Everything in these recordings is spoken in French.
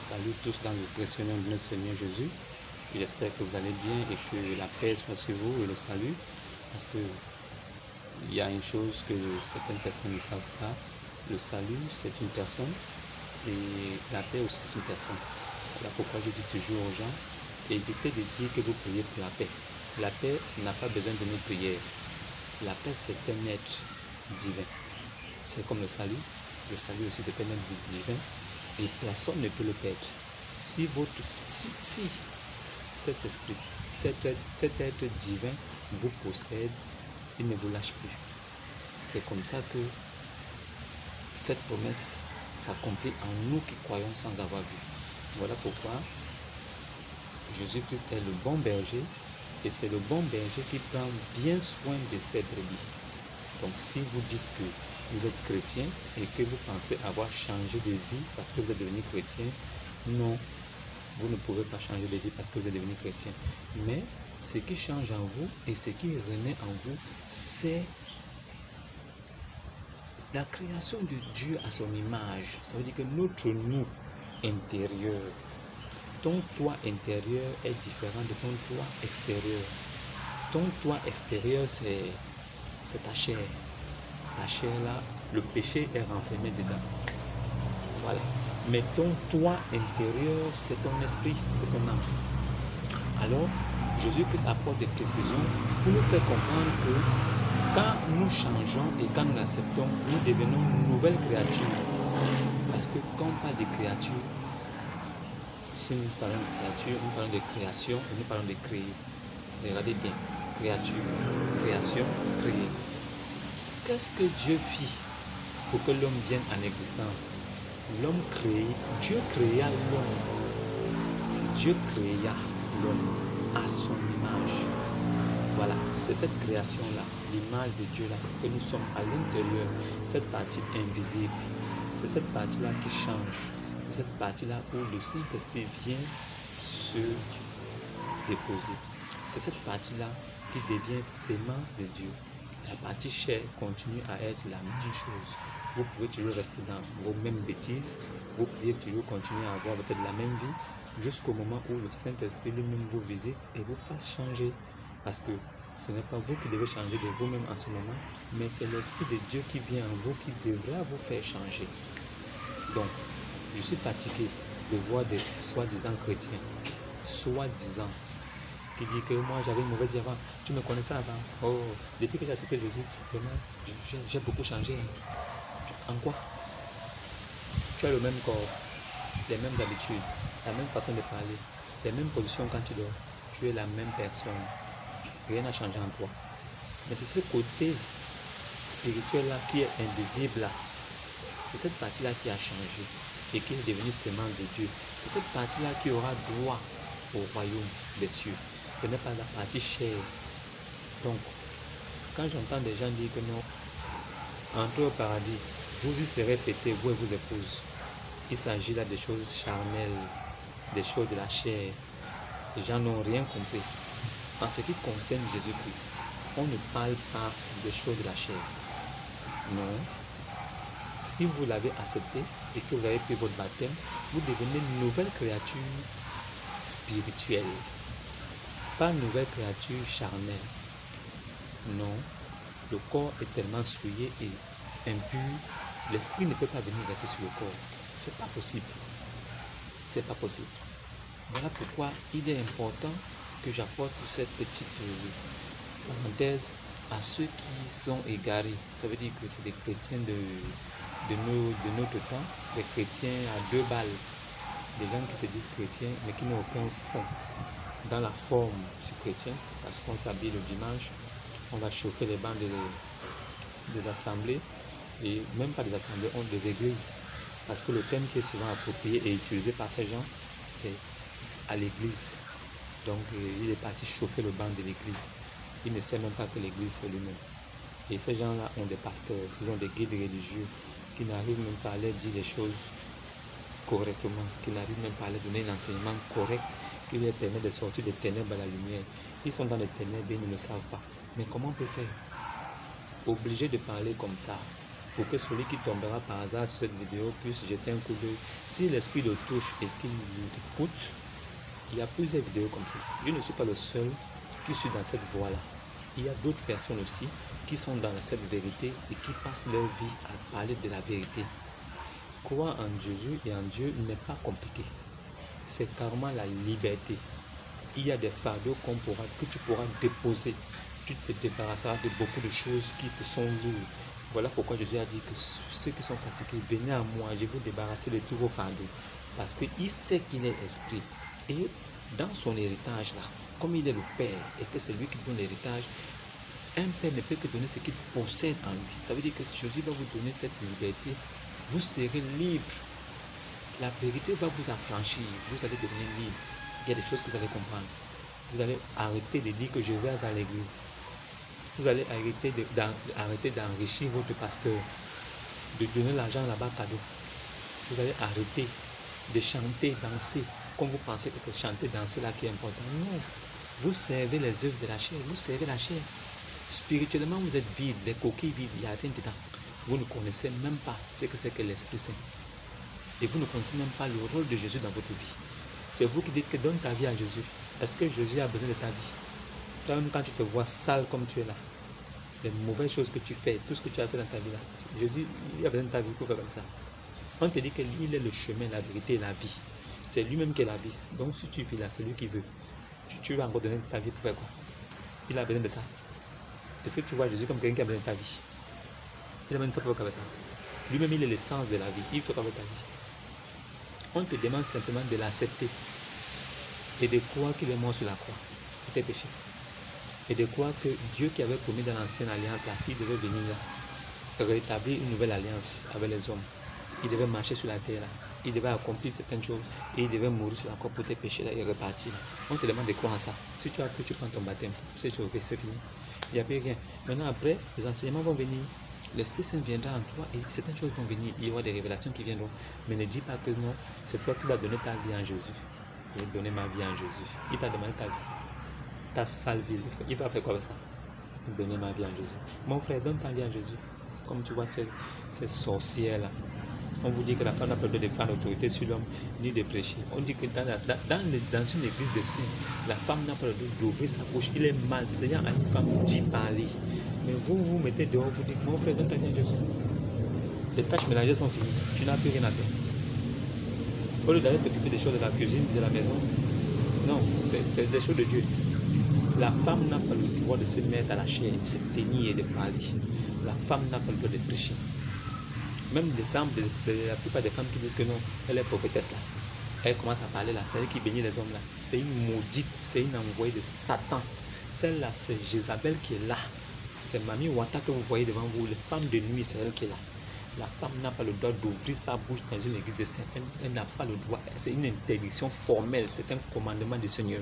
vous salue tous dans le précieux nom de notre Seigneur Jésus. J'espère que vous allez bien et que la paix soit sur vous et le salut. Parce que il y a une chose que certaines personnes ne savent pas. Le salut, c'est une personne et la paix aussi, c'est une personne. Voilà pourquoi je dis toujours aux gens, évitez de dire que vous priez pour la paix. La paix n'a pas besoin de nos prières. La paix, c'est un être divin. C'est comme le salut. Le salut aussi, c'est un être divin. Et personne ne peut le perdre. Si cet esprit, cet être divin vous possède, il ne vous lâche plus. C'est comme ça que cette promesse s'accomplit en nous qui croyons sans avoir vu. Voilà pourquoi Jésus-Christ est le bon berger et c'est le bon berger qui prend bien soin de ses brebis. Donc si vous dites que vous êtes chrétien et que vous pensez avoir changé de vie parce que vous êtes devenu chrétien, non, vous ne pouvez pas changer de vie parce que vous êtes devenu chrétien. Mais ce qui change en vous et ce qui renaît en vous, c'est la création de Dieu à son image. Ça veut dire que notre nous intérieur, ton toi intérieur est différent de ton toi extérieur. Ton toi extérieur, c'est ta chair. La chair là, le péché est renfermé dedans. Voilà. Mais ton toi intérieur, c'est ton esprit, c'est ton âme. Alors, Jésus-Christ apporte des précisions pour nous faire comprendre que quand nous changeons et quand nous acceptons, nous devenons une nouvelle créature. Parce que quand on parle de créature, si nous parlons de créature, nous parlons de création et nous parlons de créer. Regardez bien, créature, création, créer. Qu'est-ce que Dieu fit pour que l'homme vienne en existence? L'homme créé, Dieu créa l'homme. Dieu créa l'homme à son image. Voilà, c'est cette création-là, l'image de Dieu-là, que nous sommes à l'intérieur, cette partie invisible. C'est cette partie-là qui change. C'est cette partie-là où le Saint-Esprit vient se déposer. C'est cette partie-là qui devient sémence de Dieu. La partie chair continue à être la même chose. Vous pouvez toujours rester dans vos mêmes bêtises. Vous pouvez toujours continuer à avoir peut-être la même vie jusqu'au moment où le Saint-Esprit lui-même vous visite et vous fasse changer. Parce que ce n'est pas vous qui devez changer de vous-même en ce moment, mais c'est l'Esprit de Dieu qui vient en vous qui devra vous faire changer. Donc, je suis fatigué de voir des soi-disant chrétiens, soi-disant, qui dit que moi j'avais une mauvaise vie avant. Tu me connaissais avant. Oh, depuis que j'ai accepté Jésus, vraiment, j'ai beaucoup changé. En quoi? Tu as le même corps, les mêmes habitudes, la même façon de parler, les mêmes positions quand tu dors. Tu es la même personne. Rien n'a changé en toi. Mais c'est ce côté spirituel-là qui est invisible là. C'est cette partie-là qui a changé et qui est devenue sémence de Dieu. C'est cette partie-là qui aura droit au royaume des cieux. Ce n'est pas la partie chère. Donc, quand j'entends des gens dire que non, entrez au paradis, vous y serez fêtés, vous et vos épouses. Il s'agit là des choses charnelles, des choses de la chair. Les gens n'ont rien compris. En ce qui concerne Jésus-Christ, on ne parle pas des choses de la chair. Non. Si vous l'avez accepté et que vous avez pris votre baptême, vous devenez une nouvelle créature spirituelle. Pas une nouvelle créature charnelle. Non. Le corps est tellement souillé et impur, l'esprit ne peut pas venir rester sur le corps. C'est pas possible. C'est pas possible. Voilà pourquoi il est important que j'apporte cette petite parenthèse à ceux qui sont égarés. Ça veut dire que c'est des chrétiens de notre temps, des chrétiens à deux balles, des gens qui se disent chrétiens mais qui n'ont aucun fond dans la forme du chrétien, parce qu'on s'habille le dimanche, on va chauffer les bancs des assemblées, et même pas des assemblées, des églises, parce que le thème qui est souvent approprié et utilisé par ces gens, c'est à l'église. Donc il est parti chauffer le banc de l'église. Il ne sait même pas que l'église c'est lui-même. Et ces gens-là ont des pasteurs, ils ont des guides religieux qui n'arrivent même pas à leur dire les choses correctement, qui n'arrivent même pas à leur donner un enseignement correct qui leur permet de sortir des ténèbres à la lumière. Ils sont dans les ténèbres et ils ne le savent pas. Mais comment on peut faire? Obligé de parler comme ça. pour que celui qui tombera par hasard sur cette vidéo puisse jeter un coup d'œil. Si l'esprit le touche et qu'il l'écoute, il y a plusieurs vidéos comme ça. Je ne suis pas le seul qui suis dans cette voie-là. Il y a d'autres personnes aussi qui sont dans cette vérité et qui passent leur vie à parler de la vérité. Croire en Jésus et en Dieu n'est pas compliqué. C'est carrément la liberté. Il y a des fardeaux que tu pourras déposer. Tu te débarrasseras de beaucoup de choses qui te sont lourdes. Voilà pourquoi Jésus a dit que ceux qui sont fatigués, venez à moi, je vais vous débarrasser de tous vos fardeaux. Parce qu'il sait qu'il est esprit. Et dans son héritage là, comme il est le Père et que c'est lui qui donne l'héritage, un Père ne peut que donner ce qu'il possède en lui. Ça veut dire que si Jésus va vous donner cette liberté, vous serez libre. La vérité va vous affranchir, vous allez devenir libre. Il y a des choses que vous allez comprendre. Vous allez arrêter de dire que je vais à l'église. Vous allez arrêter d'enrichir votre pasteur, de donner l'argent là-bas cadeau. Vous allez arrêter de chanter, danser, comme vous pensez que c'est chanter, danser là qui est important. Non, vous servez les œuvres de la chair, vous servez la chair. Spirituellement, vous êtes vide, les coquilles vides, il y a rien dedans. Vous ne connaissez même pas ce que c'est que l'Esprit Saint. Et vous ne connaissez même pas le rôle de Jésus dans votre vie. C'est vous qui dites que donne ta vie à Jésus. Est-ce que Jésus a besoin de ta vie? Toi-même, quand tu te vois sale comme tu es là, les mauvaises choses que tu fais, tout ce que tu as fait dans ta vie là, Jésus, il a besoin de ta vie pour faire comme ça. On te dit qu'il est le chemin, la vérité et la vie. C'est lui-même qui est la vie. Donc si tu vis là, c'est lui qui veut. Tu vas encore donner ta vie pour faire quoi? Il a besoin de ça. Est-ce que tu vois Jésus comme quelqu'un qui a besoin de ta vie? Il a besoin de ça pour faire ça. Lui-même, il est l'essence de la vie. Il faut faire ta vie. On te demande simplement de l'accepter et de croire qu'il est mort sur la croix pour tes péchés. Et de croire que Dieu qui avait promis dans l'ancienne alliance là, il devait venir là, rétablir une nouvelle alliance avec les hommes. Il devait marcher sur la terre là. Il devait accomplir certaines choses et il devait mourir sur la croix pour tes péchés là et repartir. On te demande de croire en ça. Si tu as cru, tu prends ton baptême. C'est sauvé, c'est fini. Il n'y a plus rien. Maintenant après, les enseignements vont venir. L'Esprit Saint viendra en toi et certaines choses vont venir. Il y aura des révélations qui viendront. Mais ne dis pas que non, c'est toi qui vas donner ta vie en Jésus. Je vais donner ma vie en Jésus. Il t'a demandé ta vie. Ta sale vie. Il va faire quoi avec ça? Donner ma vie en Jésus. Mon frère, donne ta vie en Jésus. Comme tu vois ces sorcières là. On vous dit que la femme n'a pas le droit de prendre l'autorité sur l'homme ni de prêcher. On dit que dans une église de saints, la femme n'a pas le droit d'ouvrir sa bouche. Il est malséant à une femme d'y parler. Mais vous mettez dehors, vous dites, mon frère, donne ta vie à Jésus. Les tâches ménagères sont finies. Tu n'as plus rien à faire. Au lieu d'aller t'occuper des choses de la cuisine, de la maison, non, c'est des choses de Dieu. La femme n'a pas le droit de se mettre à la chair, de se tenir et de parler. La femme n'a pas le droit de prêcher. Même l'exemple de la plupart des femmes qui disent que non, elle est prophétesse là. Elle commence à parler là, c'est elle qui bénit les hommes là. C'est une maudite, c'est une envoyée de Satan. Celle-là, c'est Jézabel qui est là. C'est Mamie Wata que vous voyez devant vous. Les femmes de nuit, c'est elle qui est là. La femme n'a pas le droit d'ouvrir sa bouche dans une église de saints. Elle n'a pas le droit. C'est une interdiction formelle. C'est un commandement du Seigneur.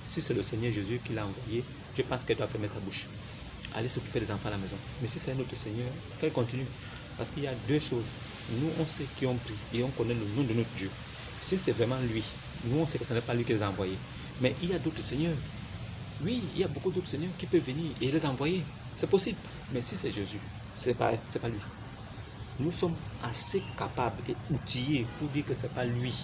Si c'est le Seigneur Jésus qui l'a envoyé, je pense qu'elle doit fermer sa bouche. Aller s'occuper des enfants à la maison. Mais si c'est un autre Seigneur, qu'elle continue. Parce qu'il y a deux choses. Nous, on sait qui ont pris et on connaît le nom de notre Dieu. Si c'est vraiment lui, nous, on sait que ce n'est pas lui qui les a envoyés. Mais il y a d'autres seigneurs. Oui, il y a beaucoup d'autres seigneurs qui peuvent venir et les envoyer. C'est possible. Mais si c'est Jésus, c'est pas lui. Nous sommes assez capables et outillés pour dire que ce n'est pas lui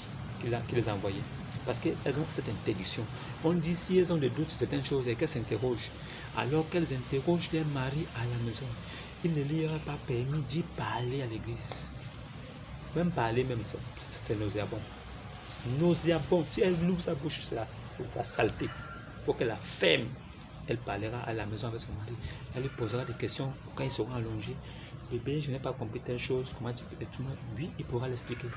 qui les a envoyés. Parce qu'elles ont cette interdiction. On dit si elles ont des doutes sur certaines choses et qu'elles s'interrogent, alors qu'elles interrogent leur mari à la maison, il ne lui aura pas permis d'y parler à l'église. Même parler, même c'est nauséabond. Nauséabond. Si elle ouvre sa bouche, c'est la saleté. Il faut qu'elle la ferme. Elle parlera à la maison avec son mari. Elle lui posera des questions quand ils seront allongés. Bébé, je n'ai pas compris telle chose. Comment tu peux être? Oui, il pourra l'expliquer.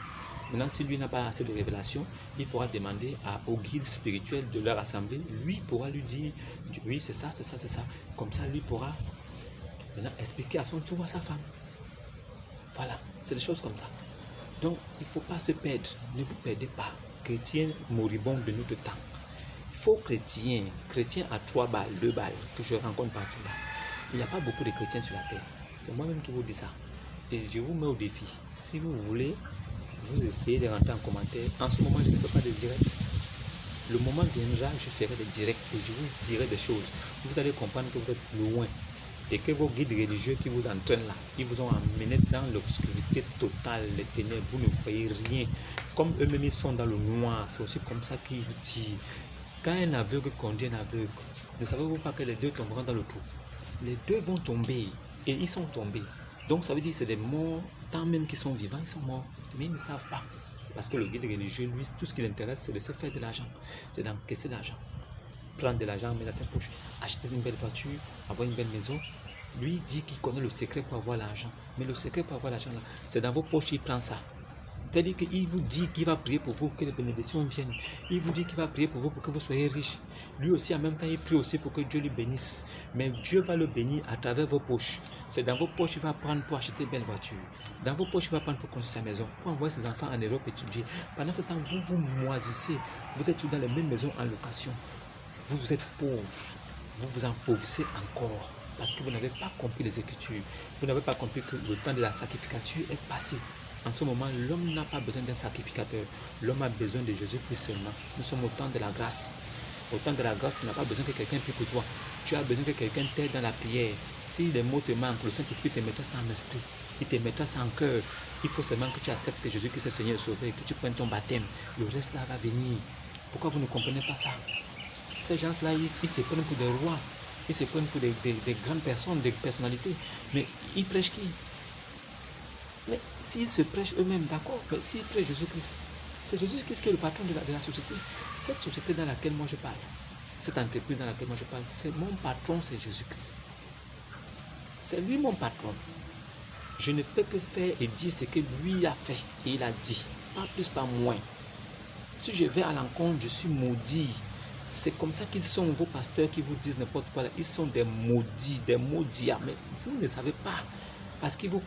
Maintenant, si lui n'a pas assez de révélation, il pourra demander au guide spirituel de leur assemblée. Lui pourra lui dire, oui, c'est ça, c'est ça, c'est ça. Comme ça, lui pourra maintenant expliquer à son tour à sa femme. Voilà, c'est des choses comme ça. Donc, il ne faut pas se perdre. Ne vous perdez pas. Chrétiens moribonds de notre temps. Faux chrétiens à 3 balles, 2 balles, que je rencontre partout là. Il n'y a pas beaucoup de chrétiens sur la terre. C'est moi-même qui vous dis ça. Et je vous mets au défi. Si vous voulez, vous essayez de rentrer en commentaire. En ce moment, je ne fais pas de direct. Le moment viendra, je ferai des directs et je vous dirai des choses. Vous allez comprendre que vous êtes loin. et que vos guides religieux qui vous entraînent là, ils vous ont amené dans l'obscurité totale, les ténèbres, vous ne voyez rien. Comme eux-mêmes ils sont dans le noir, c'est aussi comme ça qu'ils vous tirent. Quand un aveugle conduit un aveugle, ne savez-vous pas que les deux tomberont dans le trou? Les deux vont tomber et ils sont tombés. Donc ça veut dire que c'est des morts, tant même qu'ils sont vivants, ils sont morts, mais ils ne savent pas. Parce que le guide religieux, lui, tout ce qui l'intéresse, c'est de se faire de l'argent, c'est d'encaisser de l'argent. Prendre de l'argent, mettre dans sa poche, acheter une belle voiture, avoir une belle maison. Lui dit qu'il connaît le secret pour avoir l'argent. Mais le secret pour avoir l'argent, là, c'est dans vos poches, il prend ça. C'est-à-dire qu'il vous dit qu'il va prier pour vous, que les bénédictions viennent. Il vous dit qu'il va prier pour vous, pour que vous soyez riches. Lui aussi, en même temps, il prie aussi pour que Dieu lui bénisse. Mais Dieu va le bénir à travers vos poches. C'est dans vos poches qu'il va prendre pour acheter une belle voiture. Dans vos poches, il va prendre pour construire sa maison, pour envoyer ses enfants en Europe étudier. Pendant ce temps, vous vous moisissez. Vous êtes tous dans les mêmes maisons en location. Vous êtes pauvres. Vous vous empauvrissez encore. Parce que vous n'avez pas compris les Écritures. Vous n'avez pas compris que le temps de la sacrificature est passé. En ce moment, l'homme n'a pas besoin d'un sacrificateur. L'homme a besoin de Jésus-Christ seulement. Nous sommes au temps de la grâce. Au temps de la grâce, tu n'as pas besoin que quelqu'un prie pour toi. Tu as besoin que quelqu'un t'aide dans la prière. Si les mots te manquent, le Saint-Esprit te mettra ça en esprit. Il te mettra ça en cœur. Il faut seulement que tu acceptes que Jésus-Christ est Seigneur et Sauveur, que tu prennes ton baptême. Le reste là va venir. Pourquoi vous ne comprenez pas ça? Ces gens-là, ils se prennent pour des rois. Ils se prennent pour des grandes personnes, des personnalités. Mais ils prêchent qui? Mais s'ils se prêchent eux-mêmes, d'accord, mais s'ils prêchent Jésus-Christ, c'est Jésus-Christ qui est le patron de la société. Cette société dans laquelle moi je parle, cette entreprise dans laquelle moi je parle, c'est mon patron, c'est Jésus-Christ. C'est lui mon patron. Je ne peux que faire et dire ce que lui a fait et il a dit. Pas plus, pas moins. Si je vais à l'encontre, je suis maudit. C'est comme ça qu'ils sont vos pasteurs qui vous disent n'importe quoi. Ils sont des maudits, des maudits. Mais vous ne savez pas. Parce qu'ils vous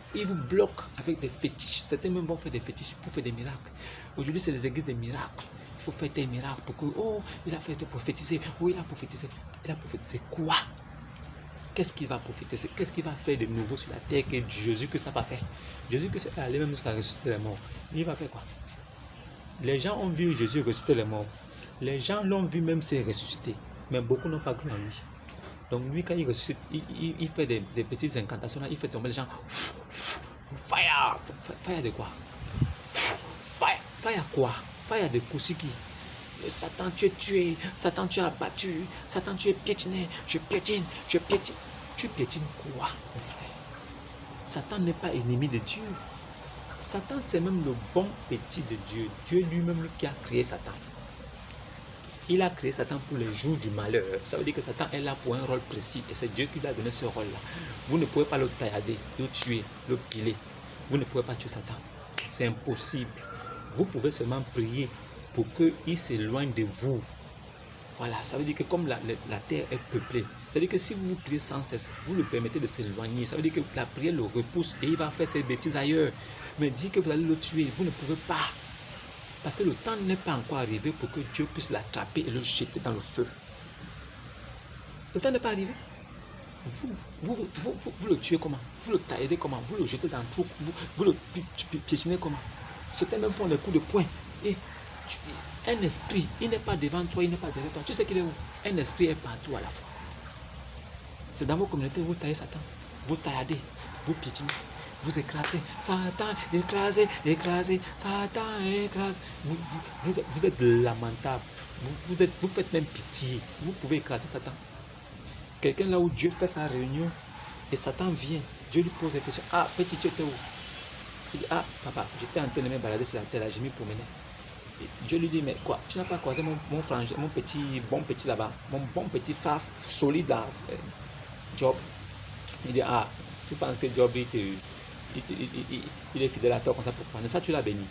bloquent avec des fétiches. Certains même vont faire des fétiches pour faire des miracles. Aujourd'hui, c'est les églises des miracles. Il faut faire des miracles pour que, oh, il a fait de prophétiser. Oh, il a prophétisé. Il a prophétisé quoi? Qu'est-ce qu'il va prophétiser? Qu'est-ce qu'il va faire de nouveau sur la terre que Jésus-Christ n'a pas fait? Jésus-Christ est allé même jusqu'à ressusciter les morts. Il va faire quoi? Les gens ont vu Jésus ressusciter les morts. Les gens l'ont vu même se ressusciter. Mais beaucoup n'ont pas cru en lui. Donc lui, quand il ressuscite, il fait des petites incantations, là, il fait tomber les gens. Fire! Fire de quoi? Fire quoi? Fire de Koussiki. Satan, tu es tué. Satan, tu es abattu. Satan, tu es piétiné. Je piétine. Tu piétines quoi, mon frère? Satan n'est pas ennemi de Dieu. Satan, c'est même le bon petit de Dieu. Dieu lui-même qui a créé Satan. Il a créé Satan pour les jours du malheur. Ça veut dire que Satan est là pour un rôle précis. Et c'est Dieu qui lui a donné ce rôle-là. Vous ne pouvez pas le taillader, le tuer, le piler. Vous ne pouvez pas tuer Satan. C'est impossible. Vous pouvez seulement prier pour qu'il s'éloigne de vous. Voilà, ça veut dire que comme la terre est peuplée, ça veut dire que si vous priez sans cesse, vous le permettez de s'éloigner. Ça veut dire que la prière le repousse et il va faire ses bêtises ailleurs. Mais dire que vous allez le tuer, vous ne pouvez pas. Parce que le temps n'est pas encore arrivé pour que Dieu puisse l'attraper et le jeter dans le feu. Le temps n'est pas arrivé. Vous le tuez comment? Vous le taillez comment? Vous le jetez dans le trou? Vous le piétinez comment? Certains même font les coups de poing. Et un esprit, il n'est pas devant toi, il n'est pas derrière toi. Tu sais qu'il est où? Un esprit est partout à la fois. C'est dans vos communautés, vous taillez Satan. Vous tailladez, vous piétinez. Vous écrasez, Satan, écrasez, Satan, écrase. Vous êtes lamentable. Vous faites même pitié. Vous pouvez écraser Satan. Quelqu'un là où Dieu fait sa réunion et Satan vient, Dieu lui pose la question. Ah, petit, tu étais où? Il dit, ah, papa, j'étais en train de me balader sur la terre, là, j'ai mis promener. Dieu lui dit, mais quoi? Tu n'as pas croisé mon frangin, mon bon petit là-bas, mon bon petit faf solide là, Job. Il dit, ah, tu penses que Job, il est fidèle à toi comme ça pour prendre ça, tu l'as béni.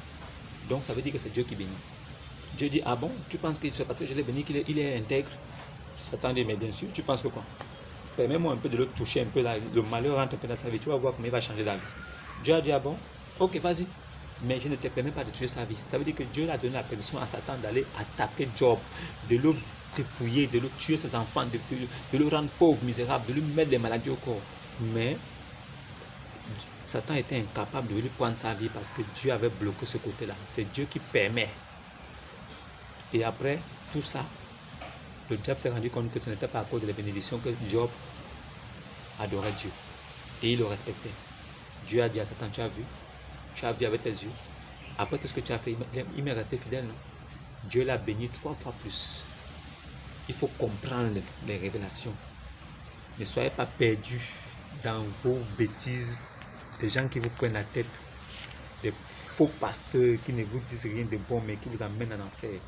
Donc ça veut dire que c'est Dieu qui bénit. Dieu dit, ah bon, tu penses que c'est parce que je l'ai béni qu'il est intègre? Satan dit, mais bien sûr, tu penses que quoi? Permets-moi un peu de le toucher un peu là, le malheur rentre un peu dans sa vie, tu vas voir comment il va changer la vie. Dieu a dit, ah bon, ok, vas-y, mais je ne te permets pas de tuer sa vie. Ça veut dire que Dieu a donné la permission à Satan d'aller attaquer Job, de le dépouiller, de le tuer ses enfants, de le rendre pauvre, misérable, de lui mettre des maladies au corps. Mais Satan était incapable de lui prendre sa vie parce que Dieu avait bloqué ce côté-là. C'est Dieu qui permet. Et après tout ça, le diable s'est rendu compte que ce n'était pas à cause de la bénédiction que Job adorait Dieu. Et il le respectait. Dieu a dit à Satan, tu as vu avec tes yeux. Après tout ce que tu as fait, il m'est resté fidèle, non? Dieu l'a béni 3 fois plus. Il faut comprendre les révélations. Ne soyez pas perdus dans vos bêtises, des gens qui vous prennent la tête, des faux pasteurs qui ne vous disent rien de bon, mais qui vous amènent en enfer.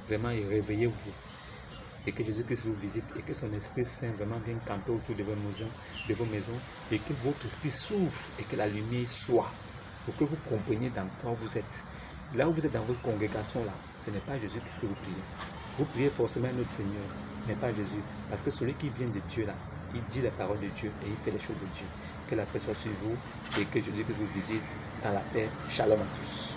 Vraiment, réveillez-vous. Et que Jésus-Christ vous visite et que son Esprit Saint vraiment vienne camper autour de vos maisons et que votre esprit s'ouvre et que la lumière soit pour que vous compreniez dans quoi vous êtes. Là où vous êtes dans votre congrégation, là, ce n'est pas Jésus-Christ que vous priez. Vous priez forcément notre Seigneur, mais pas Jésus. Parce que celui qui vient de Dieu, là, il dit les paroles de Dieu et il fait les choses de Dieu. Que la paix soit sur vous et que Jésus-Christ vous visite dans la paix. Shalom à tous.